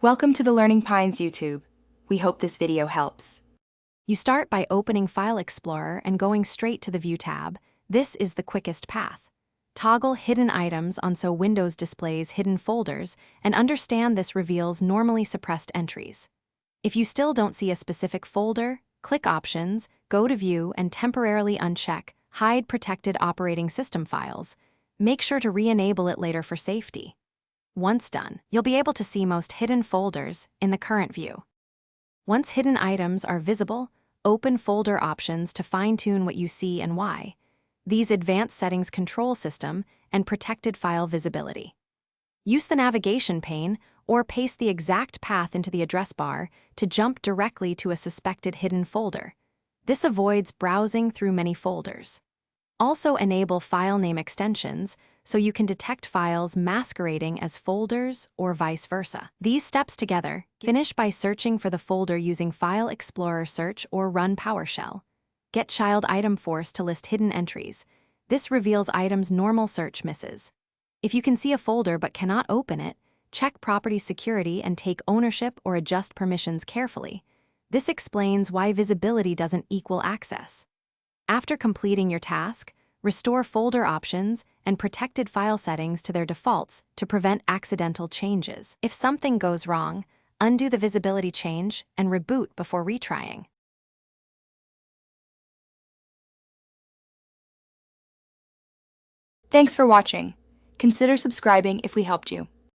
Welcome to the Learning Pines YouTube. We hope this video helps. You start by opening File Explorer and going straight to the View tab. This is the quickest path. Toggle Hidden Items on so Windows displays hidden folders, and understand this reveals normally suppressed entries. If you still don't see a specific folder, click Options, go to View, and temporarily uncheck Hide Protected Operating System Files. Make sure to re-enable it later for safety. Once done, you'll be able to see most hidden folders in the current view. Once hidden items are visible, open Folder Options to fine-tune what you see and why. These Advanced Settings Control System and Protected File Visibility. Use the navigation pane or paste the exact path into the address bar to jump directly to a suspected hidden folder. This avoids browsing through many folders. Also enable file name extensions so you can detect files masquerading as folders or vice versa. These steps together finish by searching for the folder using File Explorer Search or run PowerShell. Get Child Item Force to list hidden entries. This reveals items normal search misses. If you can see a folder but cannot open it, check Property Security and take ownership or adjust permissions carefully. This explains why visibility doesn't equal access. After completing your task, restore folder options and protected file settings to their defaults to prevent accidental changes. If something goes wrong, undo the visibility change and reboot before retrying. Thanks for watching. Consider subscribing if we helped you.